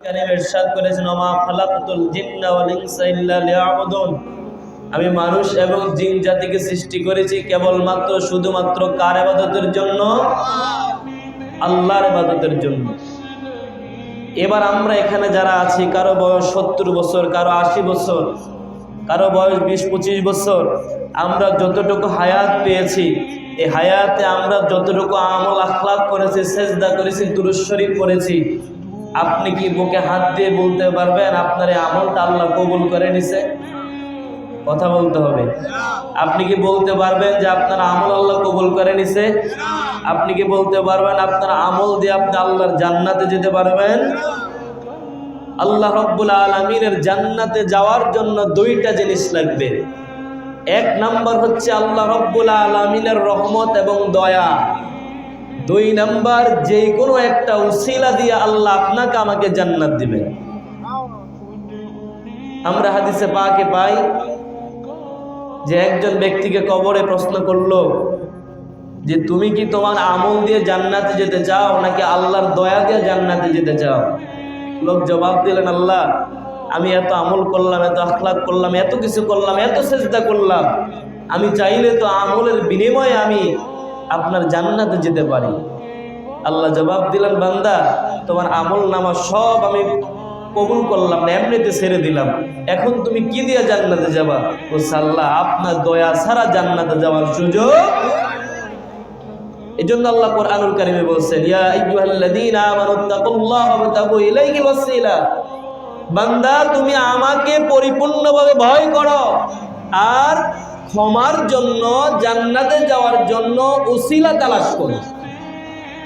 কারীম ইরশাদ করেছেন, ওমা খালাকতুল জিন্না ওয়াল ইনসা ইল্লা লিয়াবুদুন। আমি মানুষ এবং জিন জাতিকে সৃষ্টি করেছি কেবলমাত্র শুধুমাত্র কার ইবাদতের জন্য? আল্লাহর ইবাদতের জন্য। এবার আমরা এখানে যারা আছি, কারো বয়স 70 বছর, কারো 80 বছর, কারো বয়স 20-25 বছর, আমরা যতটুকু হায়াত পেয়েছি, এই হায়াতে আমরা যতটুকু আমল আখলাক করেছি, সেজদা করেছি, দুরূদ শরীফ পড়েছি, আপনি কি বুকে হাত দিয়ে বলতে পারবেন আপনার এই আমলটা আল্লাহ কবুল করে নিছে? কথা বলতে হবে। আপনি কি বলতে পারবেন যে আপনার আমল আল্লাহ কবুল করে নিছে? আপনি কি বলতে পারবেন আপনার আমল দিয়ে আপনি আল্লাহর জান্নাতে যেতে পারবেন? আল্লাহ রাব্বুল আলামিনের জান্নাতে যাওয়ার জন্য দুইটা জিনিস লাগবে। এক নাম্বার হচ্ছে আল্লাহ রাব্বুল আলামিনের রহমত এবং দয়া। দুই নাম্বার, যে কোনো একটা উসিলা দিয়ে আল্লাহ আপনাকে আমাকে জান্নাত দিবেন। আমরা হাদিসে পাকে পাই যে একজন ব্যক্তিকে কবরে প্রশ্ন করলো যে তুমি কি তোমার আমল দিয়ে জান্নাতে যেতে চাও নাকি আল্লাহর দয়া দিয়ে জান্নাতে যেতে চাও? লোক জবাব দিলেন, আল্লাহ, আমি এত আমল করলাম, এত আখলাক করলাম, এত কিছু করলাম, এত সেজদা করলাম, আমি চাইলে তো আমলের বিনিময়ে আমি আপনার জান্নাতে যেতে পারি। আল্লাহ জবাব দিলেন, বান্দা, তোমার আমল নামা সব আমি কবুল করলাম না, এমনিতে ছেড়ে দিলাম, এখন তুমি কি দিয়ে জান্নাতে যাবা? ও আল্লাহ, আপনার দয়া ছাড়া জান্নাতে যাওয়ার সুযোগ। এজন্য আল্লাহ কোরআনুল কারীমে বলছেন, ইয়া আইয়ুহাল্লাযীনা আমানুত্তাকুল্লাহা ওয়াবতাগু ইলাইহিল ওয়াসিলা। বান্দা, তুমি আমাকে পরিপূর্ণভাবে ভয় করো আর ক্ষমার জন্য, জান্নাতে যাওয়ার জন্য উসিলা তালাশ করো।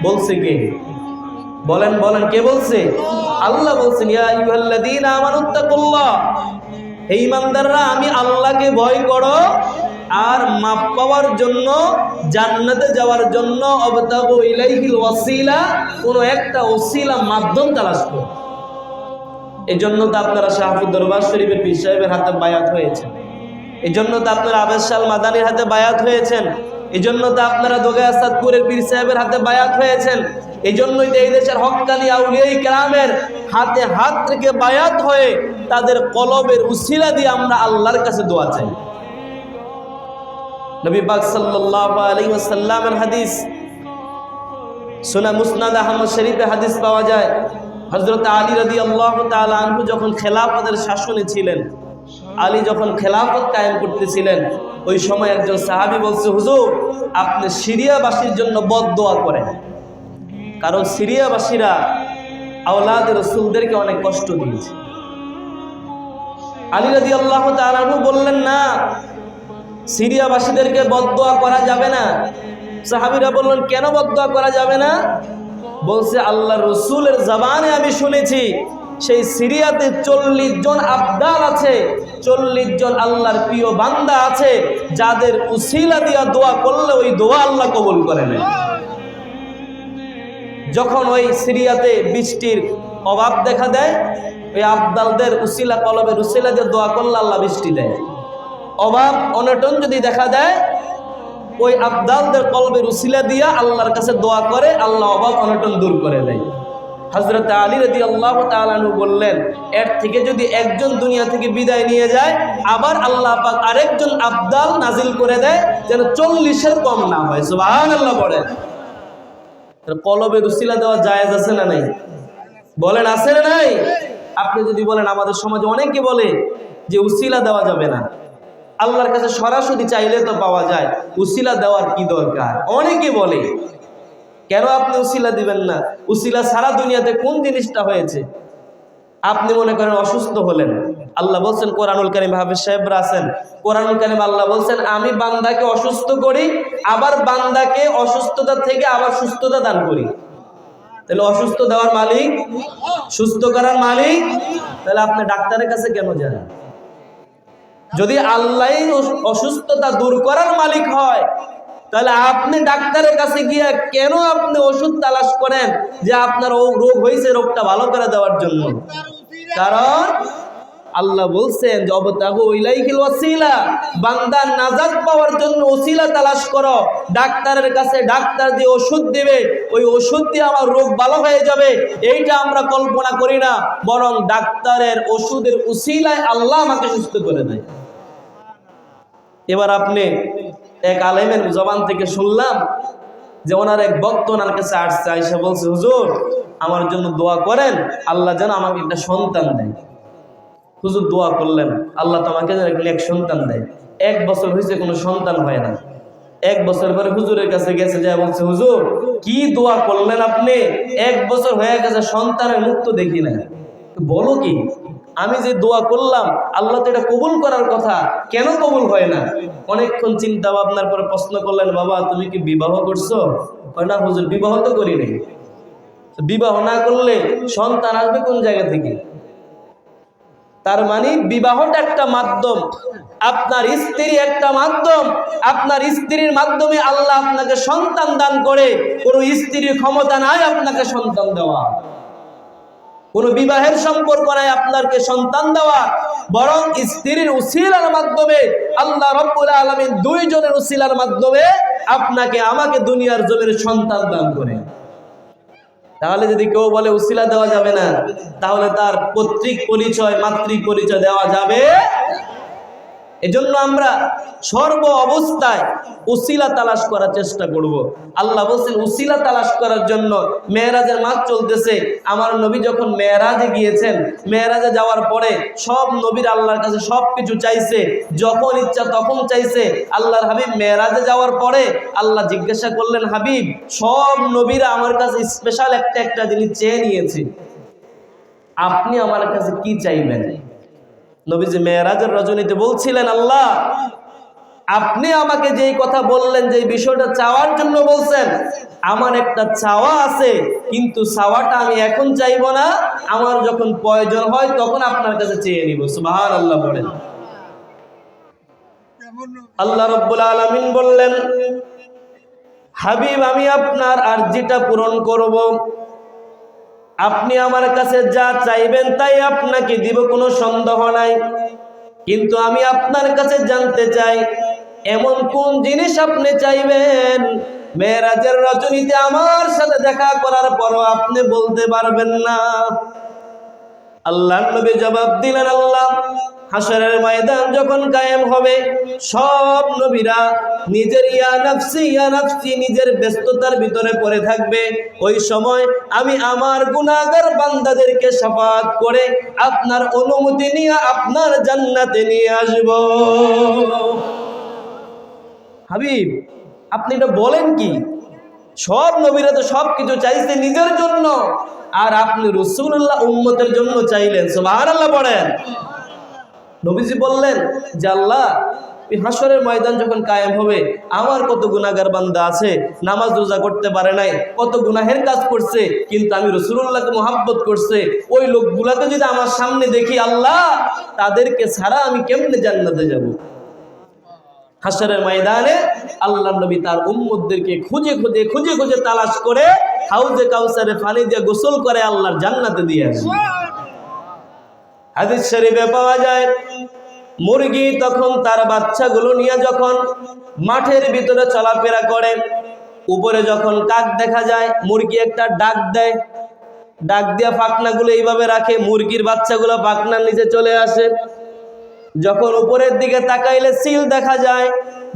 বলছে কে? বলেন বলেন, কে বলছে? আল্লাহ বলছেন, ইয়া আইয়ুহাল্লাযীনা আমানুত্তাকুল্লাহ, হে ঈমানদাররা, আমি আল্লাহকে ভয় করো আর মাপ পাওয়ার জন্য, জান্নাতে যাওয়ার জন্য অবতাগু ইলাইহিল ওয়াসিলা, কোন একটা ওসিলা, মাধ্যম তালাশ করো। এই জন্য তো আপনারা শাহপুর দরবার শরীফের পীর সাহেবের হাতে বায়াত হয়েছেন, এই জন্য তো আপনারা আবেদ শাহ মাদানির হাতে বায়াত হয়েছেন, এই জন্য তো আপনারা দোগা আসাদপুরের পীর সাহেবের হাতে বায়াত হয়েছেন, এই জন্যই তো এই দেশের হক্কানি আউলিয়ায়ে কেরামের হাতে হাত রেখে বায়াত হয়ে তাদের কলবের উসিলা দিয়ে আমরা আল্লাহর কাছে দোয়া চাই। নবী পাক সাল্লাল্লাহু আলাইহি ওয়াসাল্লামের হাদিস সুনান মুসনাদ আহমদ শরীফে হাদিস পাওয়া যায়, হযরত আলী রাদিয়াল্লাহু তাআলা আনহু যখন খেলাফতের শাসনে ছিলেন, আলী যখন খেলাফত কায়েম করতেছিলেন, ওই সময় একজন সাহাবী বলছে, হুজুর, আপনি সিরিয়াবাসীর জন্য বদদোয়া করেন, কারণ সিরিয়াবাসীরা আওলাদে রাসূলদেরকে অনেক কষ্ট দিয়েছে। আলী রাদিয়াল্লাহু তাআলা আনহু বললেন, না, সিরিয়াবাসীদেরকে বদদোয়া করা যাবে না। সাহাবীরা বললেন, কেন বদদোয়া করা যাবে না? বলছে, আল্লাহর রাসূলের জবানে আমি শুনেছি সেই সিরিয়াতে 40 জন আবদাল আছে, 40 জন আল্লাহর প্রিয় বান্দা আছে, যাদের উসিলা দিয়া দোয়া করলে ওই দোয়া আল্লাহ কবুল করে নেয়। যখন ওই সিরিয়াতে বৃষ্টির অভাব দেখা দেয়, ওই আবদালদের উসিলা, কলবের উসিলা দিয়ে দোয়া করলে আল্লাহ বৃষ্টি দেয়। অভাব অনটন যদি দেখা দেয়, ওই আবদালদের কলবের উসিলা দিয়া আল্লাহর কাছে দোয়া করে, আল্লাহ অভাব অনটন দূর করে দেয়। হযরত আলী রাদিয়াল্লাহু তাআলা আনহু বললেন, এর থেকে যদি একজন দুনিয়া থেকে বিদায় নিয়ে যায়, আবার আল্লাহ পাক আরেকজন আবদাল নাজিল করে দেয়, যেন 40-এর কম না হয়। সুবহানাল্লাহ বলেন। কলবের উসিলা দেওয়া জায়েজ আছে না নাই? বলেন, আছে না নাই? আপনি যদি বলেন, আমাদের সমাজে অনেকে বলে যে উসিলা দেওয়া যাবে না, আল্লাহর কাছে সরাসরি চাইলে তো পাওয়া যায়, উসিলা দেওয়ার কি দরকার? অনেকে বলে, কেন আপনি উসিলা দিবেন না? উসিলা সারা দুনিয়াতে কোন জিনিসটা হয়েছে? আপনি মনে করেন অসুস্থ হলেন, আল্লাহ বলছেন কোরআনুল কারীম, হাফেজ সাহেবরা আছেন, কোরআনুল কারীম আল্লাহ বলছেন, আমি বান্দাকে অসুস্থ করি, আবার বান্দাকে অসুস্থতা থেকে আবার সুস্থতা দান করি। তাহলে অসুস্থ দেওয়ার মালিক, সুস্থ করার মালিক, তাহলে আপনি ডাক্তারের কাছে কেন যান? যদি আল্লাহ অসুস্থতা দূর করার মালিক হয়, তাহলে আপনি ডাক্তারের কাছে গিয়ে কেন আপনি ওষুধ তালাশ করেন যে আপনার রোগ হয়েছে, রোগটা ভালো করে দেওয়ার জন্য? কারণ আল্লাহ বলছেন যে অবতাগু ইলাইহিল ওয়াসিলা, বান্দা নাজাত পাওয়ার জন্য ওসিলা তালাশ করো। ডাক্তারের কাছে ডাক্তার দিয়ে ওষুধ দিবে, ওই ওষুধ দিয়ে আমার রোগ ভালো হয়ে যাবে, এইটা আমরা কল্পনা করি না, বরং ডাক্তারের ওষুধের উসিলায় আল্লাহ আমাকে সুস্থ করে দেয়। এবার আপনি এক আলেমের জবান থেকে শুনলাম যে ওনার এক ভক্ত ওনার কাছে আসছে, আয়েশা বলছে, হুজুর আমার জন্য দোয়া করেন, আল্লাহ যেন আমাকে একটা সন্তান দেয়। হুজুর দোয়া করলেন, আল্লাহ তোমাকে যেন এক সন্তান দেয়। 1 বছর হয়েছে কোনো সন্তান হয় না। 1 বছর পরে হুজুরের কাছে গেছে, যা বলছে, হুজুর কি দোয়া করলেন আপনি, 1 বছর হয়ে গেছে সন্তানের মুখ তো দেখি না। বলো কি, আমি যে দোয়া করলাম আল্লাহ তো এটা কবুল করার কথা, কেন কবুল হয় না? অনেকক্ষণ চিন্তা ভাবনার পরে প্রশ্ন করলেন, বাবা তুমি কি বিবাহ করছো? না হুজুর বিবাহ তো করি নাই। বিবাহ না করলে সন্তান আসবে কোন জায়গা থেকে? তার মানে বিবাহটা একটা মাধ্যম, আপনার স্ত্রী একটা মাধ্যম। আপনার স্ত্রীর মাধ্যমে আল্লাহ আপনাকে সন্তান দান করে। কোন স্ত্রীর ক্ষমতা নাই আপনাকে সন্তান দেওয়া, কোন বিবাহের সম্পর্ক নাই আপনাকে সন্তান দেওয়া, বরং স্ত্রীর উসিলার মাধ্যমে আল্লাহ রাব্বুল আলামিন 2 জনের উসিলার মাধ্যমে আপনাকে আমাকে দুনিয়ার জমির সন্তান দান করে। তাহলে যদি কেউ বলে উসিলা দেওয়া যাবে না, তাহলে তার পৈতৃক পরিচয় মাতৃ পরিচয় দেওয়া যাবে। এজন্য আমরা সর্ব অবস্থায় উসিলা তালাশ করার চেষ্টা করব। আল্লাহ বলছেন উসিলা তালাশ করার জন্য মেরাজের মাস চলতেছে। আমার নবী যখন মেরাজে গিয়েছেন, মেরাজে যাওয়ার পরে সব নবীর আল্লাহর কাছে সব কিছু চাইছে, যখন ইচ্ছা তখন চাইছে। আল্লাহর হাবিব মেরাজে যাওয়ার পরে আল্লাহ জিজ্ঞাসা করলেন, হাবিব সব নবীরা আমার কাছে স্পেশাল একটা জিনিস চেয়ে নিয়েছে, আপনি আমার কাছে কি চাইবেন? নবীজি মেরাজের রজনীতে বলছিলেন, আল্লাহ আপনি আমাকে যেই কথা বললেন, যে বিষয়টা চাওয়ার জন্য বলছেন, আমার একটা চাওয়া আছে, কিন্তু চাওয়াটা আমি এখন চাইবো না, আমার যখন প্রয়োজন হয় তখন আপনার কাছে চেয়ে নিব। সুবহানাল্লাহ বলেন। আল্লাহ রাব্বুল আলামিন বললেন, হাবিব আমি আপনার আরজিটা পূরণ করব, আপনি আমার কাছে যা চাইবেন তাই আপনাকে দিব, কোনো সন্দেহ নাই। কিন্তু আমি আপনার কাছে জানতে চাই, এমন কোন জিনিস আপনি চাইবেন মেরাজের রজনীতে আমার সাথে দেখা করার পরও আপনি বলতে পারবেন না? আল্লাহর নবী জবাব দিলেন, আল্লাহ হাশরের ময়দান যখন কায়েম হবে, সব নবীরা নিজের ইয়া নাফসি নিজের ব্যস্ততার ভিতরে পড়ে থাকবে। ওই সময় আমি আমার গুনাহগার বান্দাদেরকে শাফাআত করে আপনার অনুমতি নিয়ে আপনার জান্নাতে নিয়ে আসব। হাবিব আপনি এটা বলেন কি? সব নবীরা তো সব কিছু চাইছে নিজের জন্য, আর আপনি রাসূলুল্লাহ উম্মতের জন্য চাইলেন। সুবহানাল্লাহ পড়েন। নবীজি বললেন যে আল্লাহ হাশরের ময়দান যখন কায়েম হবে, আমার কত গুনাহগার বান্দা আছে, নামাজ রোজা করতে পারে নাই, কত গুনাহের কাজ করছে, কিন্তু আমি রাসূলুল্লাহকে মহব্বত করছে, ওই লোকগুলাকে যদি আমার সামনে দেখি আল্লাহ, তাদেরকে ছাড়া আমি কেমনে জান্নাতে যাব? হাশরের ময়দানে আল্লাহর নবী তার উম্মতদেরকে খুঁজে খুঁজে তালাশ করে হাউজে কাউসারে পানি দিয়ে গোসল করে আল্লাহর জান্নাতে দিয়ে আসে। হাদিস শরীফে পাওয়া যায়, মুরগি তখন তার বাচ্চাগুলো নিয়ে যখন মাঠের ভিতরে চলাফেরা করে, উপরে যখন কাক দেখা যায়, মুরগি একটা ডাক দেয়, ডাক দিয়া পাখনাগুলো এইভাবে রাখে, মুরগির বাচ্চাগুলো পাখনার নিচে চলে আসে। যখন উপরের দিকে তাকাইলে সিল দেখা যায়,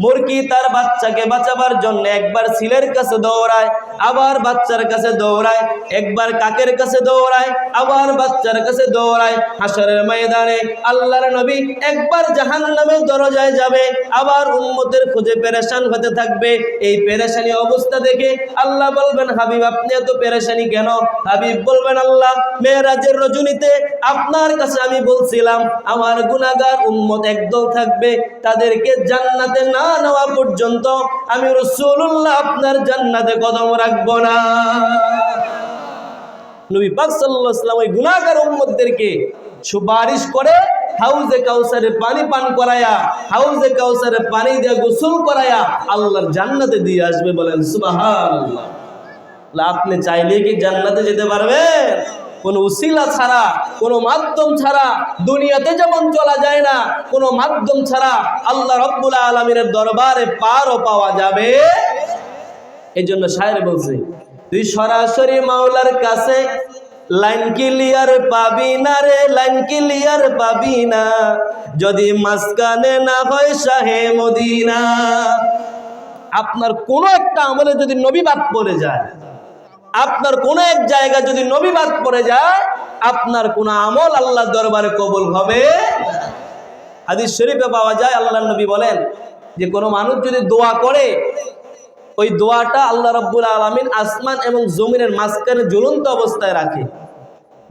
মুরগি তার বাচ্চাকে বাঁচাবার জন্য একবার সিলের কাছে দৌড়ায়, আবার বাচ্চার কাছে দৌড়ায়, একবার কাকের কাছে দৌড়ায়, আবার বাচ্চার কাছে দৌড়ায়। হাশরের ময়দানে আল্লাহর নবী একবার জাহান্নামের দরজায় যাবে, আবার উম্মতের খুঁজে পেরেশান হতে থাকবে। এই পেরেশানি অবস্থা দেখে আল্লাহ বলবেন, হাবিব আপনি এত পেরেশানি কেন? হাবিব বলবেন, আল্লাহ মেরাজের রজনীতে আপনার কাছে আমি বলছিলাম আমার গুনাহগার উম্মত একদল থাকবে, তাদেরকে জান্নাতে না নেওয়া পর্যন্ত আমি রাসূলুল্লাহ আপনার জান্নাতে কদম রাখবো না। নবী পাক সাল্লাল্লাহু আলাইহি ওয়াসাল্লাম ওই গুনাহগার উম্মতদেরকে সুপারিশ করে হাউজে কাউসারে পানি পান করায়া, হাউজে কাউসারে পানি দিয়ে গোসল করায়া আল্লাহর জান্নাতে দিয়ে আসবে। বলেন সুবহানাল্লাহ। আপনি চাইলে কি জান্নাতে যেতে পারবেন? কোনো উসিলা ছাড়া, কোনো মাধ্যম ছাড়া দুনিয়াতে যেমন চলা যায় না, কোনো মাধ্যম ছাড়া আল্লাহ রাব্বুল আলামিনের দরবারে পারও পাওয়া যাবে। এই জন্য শায়ের বলছে, তুই সরাসরি মাওলার কাছে লাইন ক্লিয়ার পাবি না রে, লাইন ক্লিয়ার পাবি না যদি মাঝখানে না হয় শাহে মদিনা। আপনার কোনো একটা আমলে যদি নবী বাদ পড়ে যায়, আপনার কোন এক জায়গা যদি নবী বাদ পড়ে যায়, আপনার কোন আমল আল্লাহর দরবারে কবুল হবে না। হাদিস শরীফে পাওয়া যায়, আল্লাহর নবী বলেন যে কোনো মানুষ যদি দোয়া করে, ওই দোয়াটা আল্লাহ রাব্বুল আলামিন আসমান এবং জমিনের মাঝখানে ঝুলন্ত অবস্থায় রাখে।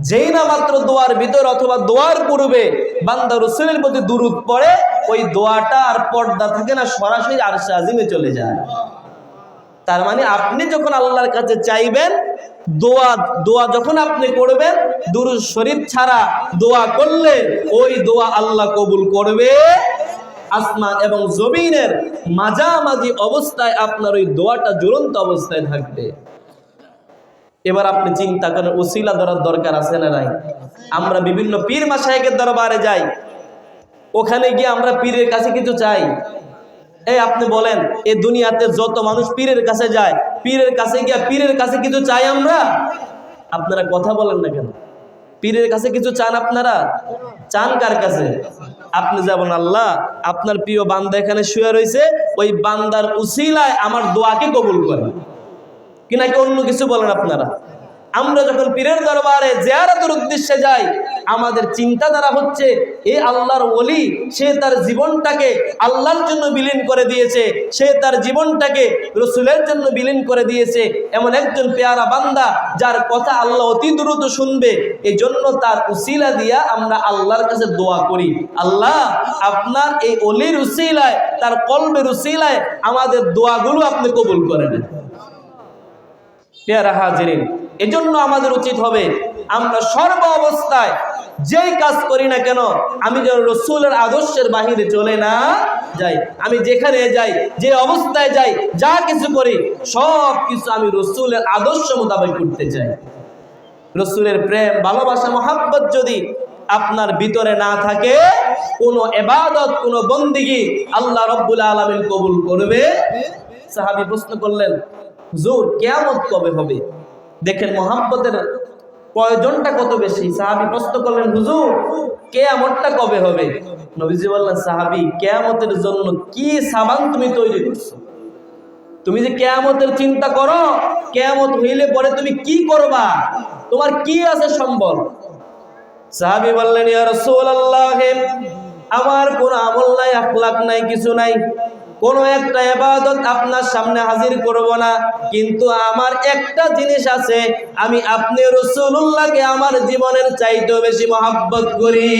যেই না মাত্র দোয়ার ভিতর অথবা দোয়ার পূর্বে বান্দা রাসূলের প্রতি দুরূদ পড়ে, ওই দোয়াটা আর পর্দা থাকে না, সরাসরি আরশে আজিমে চলে যায়। তার মানে আপনি যখন আল্লাহর কাছে চাইবেন, দোয়া যখন আপনি করবেন, দুরূদ শরীফ ছাড়া দোয়া করলে ওই দোয়া আল্লাহ কবুল করবে। আসমান এবং জমিনের মাঝামাঝি অবস্থায় আপনার ওই দোয়াটা ঝুলন্ত অবস্থায় থাকবে। এবার আপনি চিন্তা করেন, ওসিলা ধরার দরকার আছে না নাই? আমরা বিভিন্ন পীর মাশায়েখের দরবারে যাই, ওখানে গিয়ে আমরা পীরের কাছে কিছু চাই। এই আপনি বলেন, এই দুনিয়াতে যত মানুষ পীরের কাছে যায়, পীরের কাছে গিয়ে পীরের কাছে কিছু চাই আমরা? আপনারা কথা বলেন না কেন? পীরের কাছে কিছু চান আপনারা? চান কার কাছে? আপনি যাবেন, আল্লাহ আপনার প্রিয় বান্দা এখানে শুয়ে রয়েছে, ওই বান্দার উসিলায় আমার দোয়াকে কবুল করেন, কি নাকি অন্য কিছু বলেন আপনারা? আমরা যখন পীরের দরবারে জিয়ারতের উদ্দেশ্যে যাই, আমাদের চিন্তাধারা হচ্ছে এই আল্লাহর ওলি, সে তার জীবনটাকে আল্লাহর জন্য বিলীন করে দিয়েছে, সে তার জীবনটাকে রাসূলের জন্য বিলীন করে দিয়েছে। এমন একজন পেয়ারা বান্দা যার কথা আল্লাহ অতি দ্রুত শুনবে, এই জন্য তার উসিলা দিয়া আমরা আল্লাহর কাছে দোয়া করি, আল্লাহ আপনার এই ওলির উসিলায়, তার কলবের উসিলায় আমাদের দোয়াগুলো আপনি কবুল করে নেন। পেয়ারা হাজিরিন, এজন্য আমাদের উচিত হবে আমরা সর্ব অবস্থায় যেই কাজ করি না কেন, আমি যেন রাসূলের আদর্শের বাহিরে চলে না যাই। আমি যেখানে যাই, যে অবস্থায় যাই, যা কিছু করি, সব কিছু আমি রাসূলের আদর্শ মোতাবেক করতে চাই। রাসূলের প্রেম, ভালোবাসা, মহাব্বত যদি আপনার ভিতরে না থাকে, কোনো ইবাদত, কোনো বন্দেগী আল্লাহ রাব্বুল আলামিন কবুল করবে। সাহাবী প্রশ্ন করলেন, হুজুর কিয়ামত কবে হবে? দেখেন মহাব্বতের প্রয়োজনটা কত বেশি। সাহাবী প্রশ্ন করলেন, হুজুর কিয়ামতটা কবে হবে? নবীজি বললেন, সাহাবী কিয়ামতের জন্য কি সাবান তুমি তৈরি করছো? তুমি যে কিয়ামতের চিন্তা করো, কিয়ামত হইলে পরে তুমি কি করবা, তোমার কি আছে সম্বল? সাহাবী বললেন, ইয়া রাসূলুল্লাহ, আমার কোনো আমল নাই, আখলাক নাই, কিছু নাই, কোনো একটা ইবাদত আপনার সামনে হাজির করব না, কিন্তু আমার একটা জিনিস আছে, আমি আপনি রাসূলুল্লাহকে আমার জীবনের চাইতেও বেশি মহব্বত করি।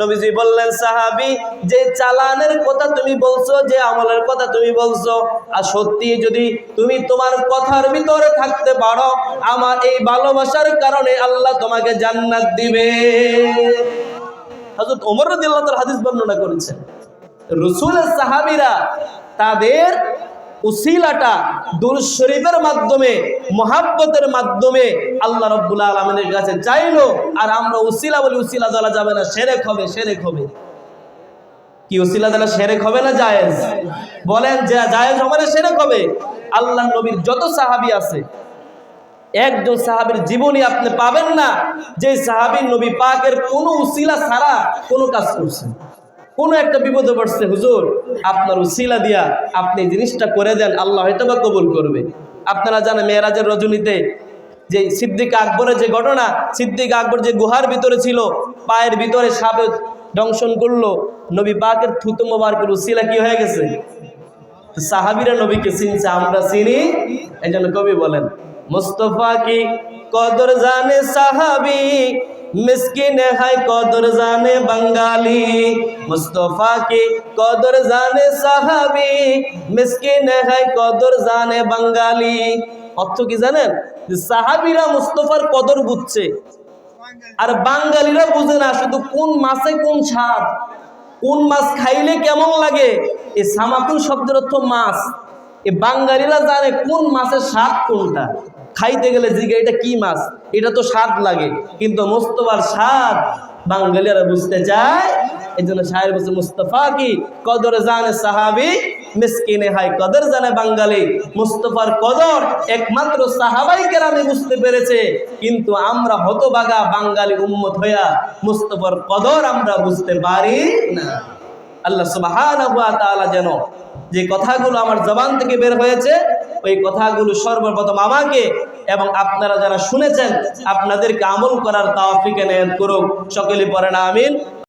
নবীজি বললেন, সাহাবী, যে চালানের কথা তুমি বলছো, যে আমলের কথা তুমি বলছো, আর সত্যি যদি তুমি তোমার কথার ভিতরে থাকতে পারো, আমার এই ভালোবাসার কারণে আল্লাহ তোমাকে জান্নাত দিবে। হযরত ওমর রাদিয়াল্লাহু তাআলা হাদিস বর্ণনা করেছেন, রাসূলের সাহাবীরা তাদের উসিলাটা দুরূদ শরীফের মাধ্যমে, মহাব্বতের মাধ্যমে আল্লাহ রাব্বুল আলামিনের কাছে চাইলো। আর আমরা উসিলা বলি, উসিলা দেওয়া যাবে না, শিরক হবে, শিরক হবে। কি উসিলা দেওয়া শিরক হবে না জায়েজ? বলেন, যে জায়েজ হবে না শিরক হবে? আল্লাহর নবীর যত সাহাবী আছে, একজন সাহাবীর জীবনী আপনি পাবেন না যে সাহাবী নবী পাকের কোনো উসিলা ছাড়া কোনো কাজ করছেন। কোনো একটা বিপদে পড়ছে, হুজুর আপনার উসিলা দিয়া আপনি জিনিসটা করে দেন, আল্লাহ হয়তো বা কবুল করবে। আপনারা জানেন মেরাজের রজনীতে যে সিদ্দিক আকবরের যে ঘটনা, সিদ্দিক আকবর যে গুহার ভিতরে ছিল, পায়ের ভিতরে সাপে দংশন করলো, নবী পাকের থুতু মোবারকের উসিলা কি হয়ে গেছে? সাহাবীরা নবীকে চিনছে, আমরা চিনি। এই জন্য কবি বলেন, মুস্তাফা কি কদর জানে সাহাবী, মিসকিন হায় কদর জানে বাঙালি। মুস্তাফা কি কদর জানে সাহাবী, মিসকিন হায় কদর জানে বাঙালি। অর্থ কি জানেন? সাহাবীরা মুস্তাফার কদর বুঝছে, আর বাঙালিরা বুঝে না। শুধু কোন মাছে কোন স্বাদ, কোন মাছ খাইলে কেমন লাগে, এই সামাকুল শব্দের অর্থ মাছ। এই বাঙালিরা জানে কোন মাছের স্বাদ কোনটা। খাইতে গেলে জিগে এটা কি মাছ, এটা তো স্বাদ লাগে, কিন্তু মুস্তফার স্বাদ বাঙালিরা বুঝতে চায়। এই জন্য শায়ের বলছে, মুস্তফা কি কদর জানে সাহাবি, মিসকিনে হাই কদর জানে বাঙালি। মুস্তফার কদর একমাত্র সাহাবাই কেরামে বুঝতে পেরেছে, কিন্তু আমরা হতভাগা বাঙালি উম্মত হইয়া মুস্তফার কদর আমরা বুঝতে পারি না। আল্লাহ সুবহানাহু ওয়া তাআলা যেন যে কথাগুলো আমার জবান থেকে বের হয়েছে ওই কথাগুলো সর্বপ্রথম আমাকে এবং আপনারা যারা শুনেছেন আপনাদেরকে আমল করার তৌফিক এনায়েত করুক। সকলে পড়েন আমিন।